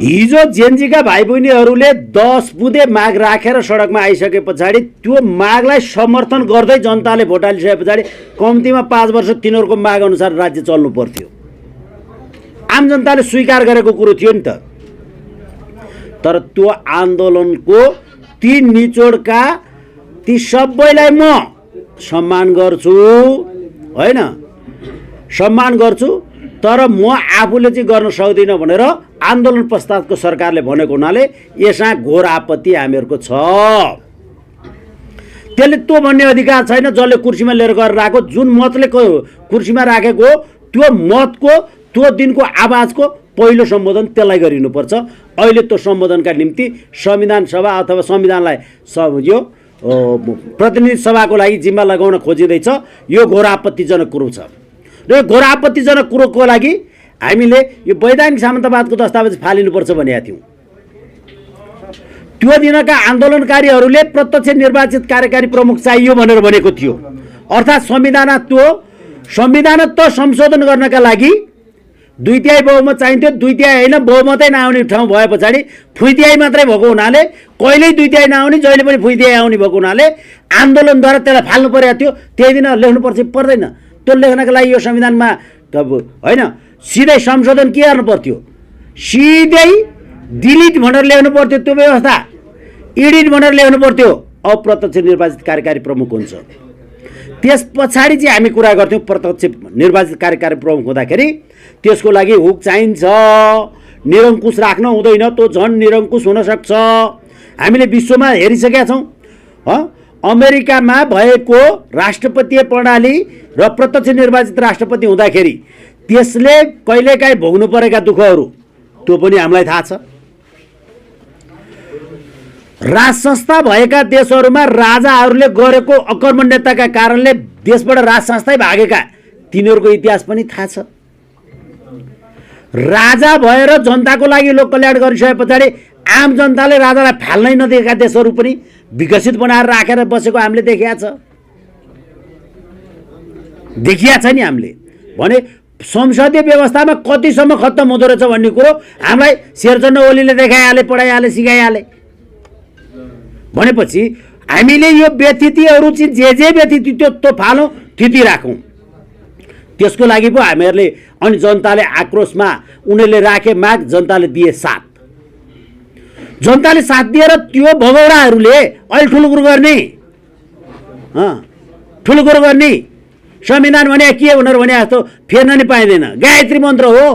हिजो जेनजीका भाइ बहिनीहरूले 10 बुँदे माग राखेर सडकमा आइसके पछाडि त्यो मागलाई समर्थन गर्दै जनताले भोट हालिसके पछाडि कम्तीमा 5 वर्ष तिनीहरूको माग अनुसार राज्य चल्नु पर्थ्यो। आम जनताले स्वीकार गरेको कुरो थियो नि त। तर त्यो आन्दोलनको ती निचोडका ती सबैलाई म सम्मान गर्छु, हैन, सम्मान गर्छु, तर म आफूले चाहिँ गर्न सक्दिनँ भनेर आन्दोलन पश्चातको सरकारले भनेको हुनाले यसमा घोर आपत्ति हामीहरूको छ। त्यसले त्यो भन्ने अधिकार छैन जसले कुर्सीमा लिएर गरेर राखेको, जुन मतले कुर्सीमा राखेको त्यो मतको त्यो दिनको आवाजको पहिलो सम्बोधन त्यसलाई गरिनुपर्छ। अहिले त्यो सम्बोधनका निम्ति संविधान सभा अथवा संविधानलाई यो प्रतिनिधि सभाको लागि जिम्मा लगाउन खोजिँदैछ। यो घोर आपत्तिजनक कुरो छ र यो घोर आपत्तिजनक कुरोको लागि हामीले यो वैधानिक सामन्तवादको दस्तावेज फालिनुपर्छ भनेका थियौँ। त्यो दिनका आन्दोलनकारीहरूले प्रत्यक्ष निर्वाचित कार्यकारी प्रमुख चाहियो भनेर भनेको थियो। अर्थात् संविधान संशोधन गर्नका लागि 2/3 बहुमत चाहिन्थ्यो। 2/3 होइन, बहुमतै नआउने ठाउँ भए पछाडि 1/4 मात्रै भएको हुनाले, कहिल्यै 2/3 नआउने, जहिले पनि 1/4 आउने भएको हुनाले आन्दोलनद्वारा त्यसलाई फाल्नु परेको थियो। त्यही दिन लेख्नुपर्छ पर्दैन। त्यो लेख्नका लागि यो संविधानमा होइन, सिधै संशोधन के गर्नु पर्थ्यो, सिधै डिलिट भनेर लेख्नु पर्थ्यो। त्यो व्यवस्था एडिट भनेर लेख्नु पर्थ्यो। अप्रत्यक्ष निर्वाचित कार्यकारी प्रमुख हुन्छ। त्यस पछाडि चाहिँ हामी कुरा गर्थ्यौँ प्रत्यक्ष निर्वाचित कार्यकारी प्रमुख हुँदाखेरि त्यसको लागि हुक चाहिन्छ, निरङ्कुश राख्न हुँदैन, त्यो झन् निरङ्कुश हुनसक्छ। हामीले विश्वमा हेरिसकेका छौँ। अमेरिकामा भएको राष्ट्रपतीय प्रणाली र प्रत्यक्ष निर्वाचित राष्ट्रपति हुँदाखेरि त्यसले कहिलेकाहीँ भोग्नु परेका दुःखहरू त्यो पनि हामीलाई थाहा छ। राज संस्था भएका देशहरूमा राजाहरूले गरेको अकर्मण्यताका कारणले देशबाट राज संस्थै भागेका तिनीहरूको इतिहास पनि थाहा छ। राजा भएर जनताको लागि लोक कल्याण गरिसके पछाडि आम जनताले राजालाई फाल्नै नदिएका देशहरू पनि विकसित बनाएर राखेर बसेको हामीले देखिया छ नि। हामीले भने संसदीय व्यवस्थामा कतिसम्म खत्तम हुँदो रहेछ भन्ने कुरो हामीलाई शेरचन्द्र ओलीले देखाइहाले, पढाइहाले, सिकाइहाले। भनेपछि हामीले यो व्यतिथिहरू चाहिँ जे व्यतिथि त्यो फालौँ, थिति राखौँ। त्यसको लागि पो हामीहरूले अनि जनताले आक्रोशमा उनीहरूले राखे माग जनताले दिए साथ। जनताले साथ दिएर त्यो भगौडाहरूले अहिले ठुलो कुरो गर्ने संविधान भने के भनेर भने जस्तो फेर्न नि पाइँदैन। गायत्री मन्त्र हो।